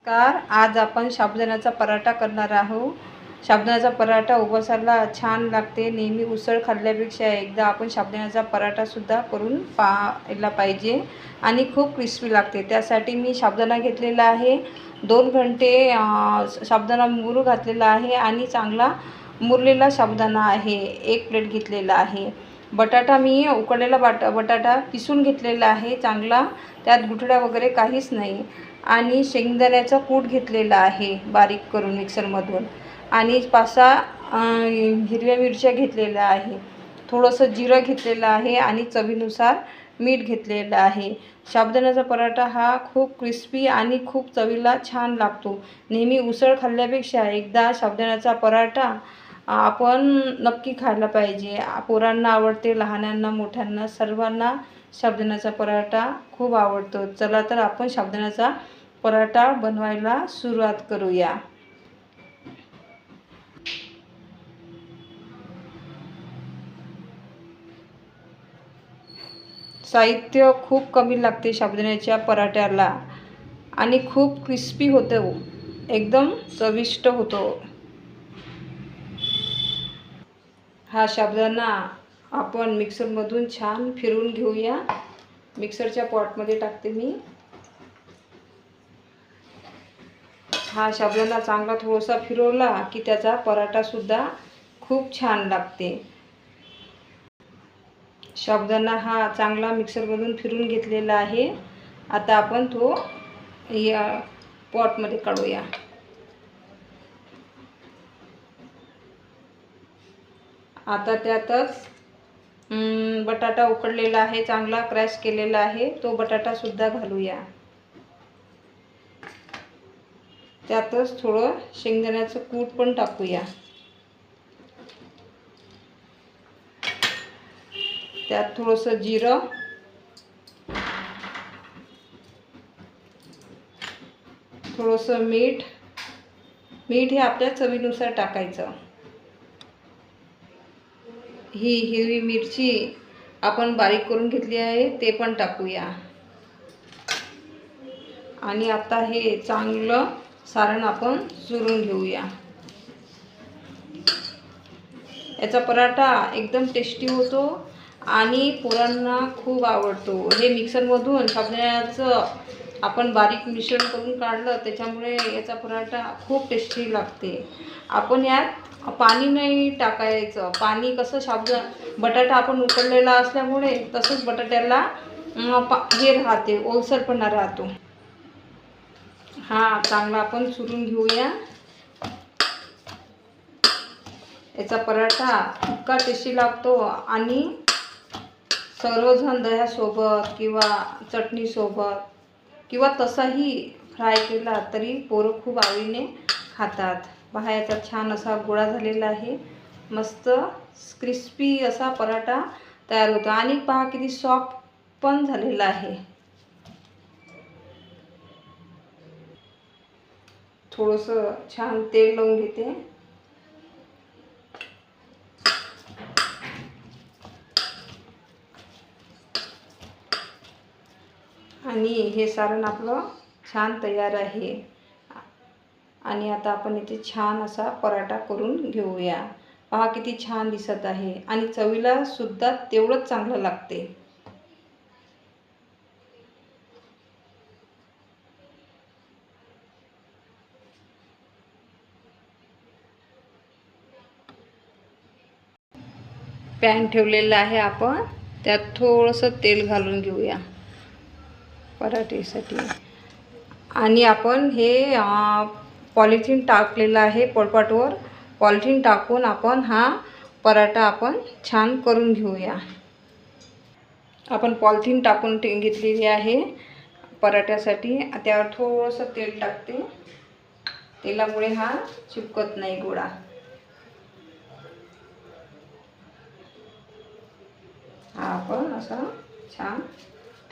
नमस्कार. आज आपण साबुदाण्याचा पराठा करणार आहोत. साबुदाण्याचा पराठा उपवासाला छान लागते. नेहमी उसळ खाल्ल्यापेक्षा एकदा आपण साबुदाण्याचा पराठासुद्धा करून पाहायला पाहिजे आणि खूप क्रिस्पी लागते. त्यासाठी मी साबुदाणा घेतलेला आहे. 2 घंटे साबुदाणा मुरू घातलेला आहे आणि चांगला मुरलेला साबुदाणा आहे. 1 प्लेट घेतलेला आहे. बटाटा मी उकडलेला बटाटा किसून घेतलेला आहे चांगला, त्यात गुठळ्या वगैरे काहीच नाही. आणि शेंगदाण्याचा कूट घेतलेला आहे बारीक करून मिक्सरमधून. आणि 5-6 हिरव्या मिरच्या घेतलेल्या आहे. थोडंसं जिरं घेतलेलं आहे आणि चवीनुसार मीठ घेतलेलं आहे. साबुदाण्याचा पराठा हा खूप क्रिस्पी आणि खूप चवीला छान लागतो. नेहमी उसळ खाल्ल्यापेक्षा एकदा साबुदाण्याचा पराठा आपण नक्की खायला पाहिजे. पोरांना आवडते, लहानांना मोठ्यांना सर्वांना साबुदाण्याचा पराठा खूप आवडतो. चला तर आपण साबुदाण्याचा पराठा बनवायला सुरुवात करूया. साहित्य खूप कमी लागते साबुदाण्याच्या पराठ्याला आणि खूप क्रिस्पी होतो, एकदम चविष्ट होतो. हा साबुदाणा आपण मिक्सरमधून छान फिरवून घेऊया. मिक्सरच्या पॉटमध्ये टाकते मी. हा साबुदाणा चांगला थोडासा फिरवला की त्याचा पराठासुद्धा खूप छान लागते. साबुदाणा हा चांगला मिक्सरमधून फिरून घेतलेला आहे. आता आपण तो या पॉटमध्ये काढूया. आता त्यातच बटाटा उकडलेला आहे, चांगला क्रॅश केलेला आहे, तो बटाटासुद्धा घालूया. त्यातच थोडं शेंगदाण्याचं कूट पण टाकूया. त्यात थोडंसं जिरं, थोडंसं मीठ हे आपल्या चवीनुसार टाकायचं. ही हिरवी मिरची आपण बारीक करून घेतली आहे ते पण टाकूया. आणि आता हे चांगलं सारण आपण चुरून घेऊया. याचा पराठा एकदम टेस्टी होतो आणि पोरांना खूप आवडतो. हे मिक्सरमधून साबुदाण्याचं आपण बारीक मिश्रण करून काढलं, त्याच्यामुळे याचा पराठा खूप टेस्टी लागते. आपण यात पाणी नाही टाकायचं. पाणी कसं बटाटा आपण उकडलेला असल्यामुळे तसंच बटाट्याला हे राहते, ओलसरपणा राहतो. हा चांगला आपण चुरून घेऊया. याचा पराठा इतका टेस्टी लागतो आणि सर्वजण दह्यासोबत किंवा चटणीसोबत किंवा तसाही फ्राय केला तरी पोरं खूप आवडीने खातात. पहा याचा छान असा गोळा झालेला आहे. मस्त क्रिस्पी असा पराठा तयार होतो आणि पहा किती सॉफ्ट पण झालेला आहे. थोडंसं छान तेल लावून घेते. आणि हे सारण आपलं छान तयार आहे. आणि आता आपण इथे छान असा पराठा करून घेऊया. पहा किती छान दिसत आहे आणि चवीला सुद्धा तेवढंच चांगलं लागते. पॅन ठेवलेला आहे आपण, त्यात थोडंसं तेल घालून घेऊया पराठ्यासाठी. आणि आपण हे पॉलिथिन टाकलेलं आहे पोळपाटवर. पॉलिथिन टाकून आपण हा पराठा आपण छान करून घेऊया. आपण पॉलिथिन टाकून घेतलेली आहे पराठ्यासाठी. त्यावर थोडंसं तेल टाकते. तेलामुळे हा चिपकत नाही गोळा. हा आपण असा छान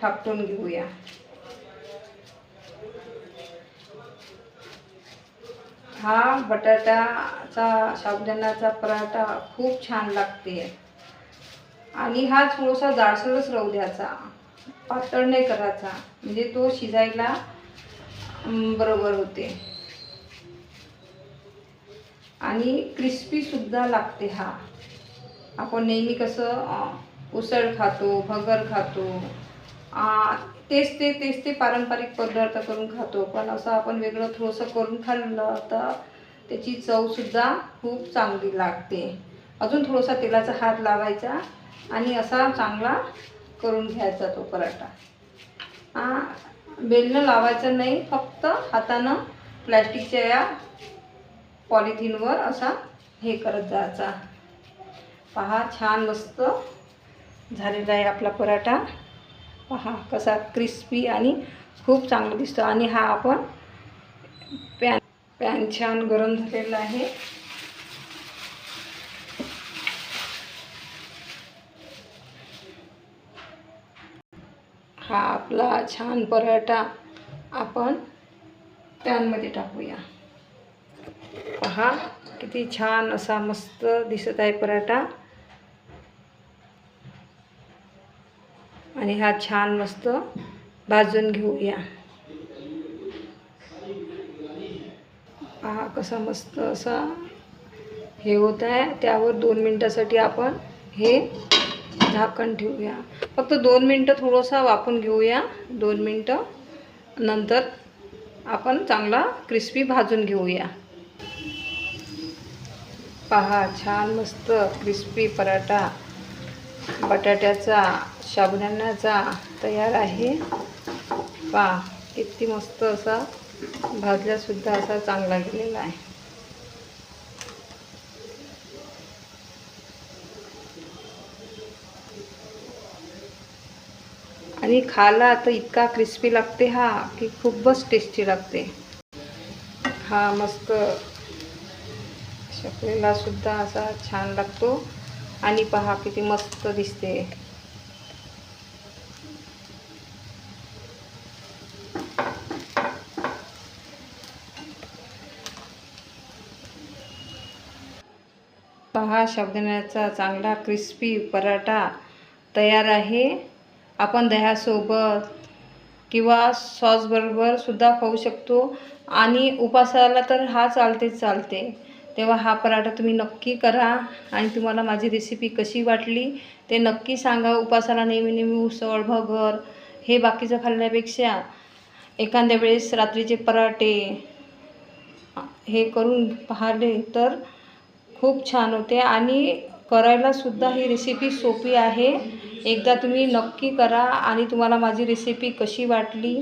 थापटून घेऊया. हा बटाट्याचा साबुदाण्याचा पराठा खूप छान लागते. आणि हा थोडासा जाडसरच राहू द्यायचा, पातळ नाही करायचा, म्हणजे तो शिजायला बरोबर होते आणि क्रिस्पीसुद्धा लागते. हा आपण नेहमी कसं उसळ खातो, भगर खातो, तेच ते पारंपरिक पदार्थ करून खातो, पण असं आपण वेगळं थोडंसं करून खाल्लं तर त्याची चवसुद्धा खूप चांगली लागते. अजून थोडासा तेलाचा हात लावायचा आणि असा चांगला करून घ्यायचा तो पराठा. बेलनं लावायचं नाही, फक्त हातानं प्लॅस्टिकच्या या पॉलिथिनवर असा हे करत जायचा. पहा छान मस्त झालेला आहे आपला पराठा. पहा कसा क्रिस्पी आणि खूप चांगला दिसतो. आणि हा आपण पॅन छान गरम झालेला आहे. हा आपला छान पराठा आपण पॅनमध्ये टाकूया. पहा किती छान असा मस्त दिसत आहे पराठा. आणि हा छान मस्त भाजून घेऊया. पहा कसा मस्त असा हे होत आहे. त्यावर 2 मिनटासाठी आपण हे झाकण ठेवूया. फक्त 2 मिनटं थोडंसं वाफून घेऊया. 2 मिनटं नंतर आपण चांगला क्रिस्पी भाजून घेऊया. पहा छान मस्त क्रिस्पी पराठा बटाट्याचा साबुदाण्याचा तयार आहे. पहा किती मस्त असा भाजल्यासुद्धा असा चांगला गेलेला आहे. आणि खायला तर इतका क्रिस्पी लागते हा की खूपच टेस्टी लागते. हा मस्त शकलेला सुद्धा असा छान लागतो. आणि पहा किती मस्त दिसते. पहा साबुदाण्याचा चांगला क्रिस्पी पराठा तयार आहे. आपण दह्यासोबत किंवा सॉसबरोबर सुद्धा खाऊ शकतो. आणि उपासाला तर हा चालते. तेव्हा हा पराठा तुम्ही नक्की करा. आणि तुम्हाला माझी रेसिपी कशी वाटली ते नक्की सांगा. उपासाला नेहमी उसळ भगर हे बाकीचं खाल्ल्यापेक्षा एखाद्या वेळेस रात्रीचे पराठे हे करून पाहिले तर खूप छान होते. आणि करायलासुद्धा ही रेसिपी सोपी आहे. एकदा तुम्ही नक्की करा. आणि तुम्हाला माझी रेसिपी कशी वाटली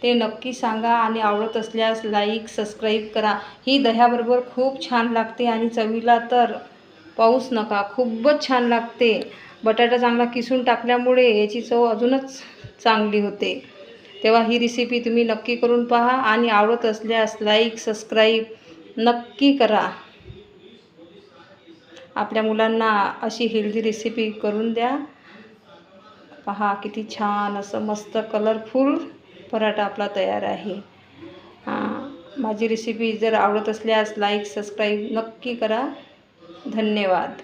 ते नक्की सांगा. आणि आवडत असल्यास लाईक सबस्क्राईब करा. ही दह्याबरोबर खूप छान लागते. आणि चवीला तर पाऊच नका, खूपच छान लागते. बटाटा चांगला किसून टाकल्यामुळे याची चव अजूनच चांगली होते. तेव्हा ही रेसिपी तुम्ही नक्की करून पहा. आणि आवडत असल्यास लाईक सबस्क्राईब नक्की करा. आपल्या मुलांना अशी हेल्दी रेसिपी करून द्या. पहा किती छान असं मस्त कलरफुल पराठा आपला तयार आहे. माझी रेसिपी जर आवडत असल्यास लाईक सबस्क्राईब नक्की करा. धन्यवाद.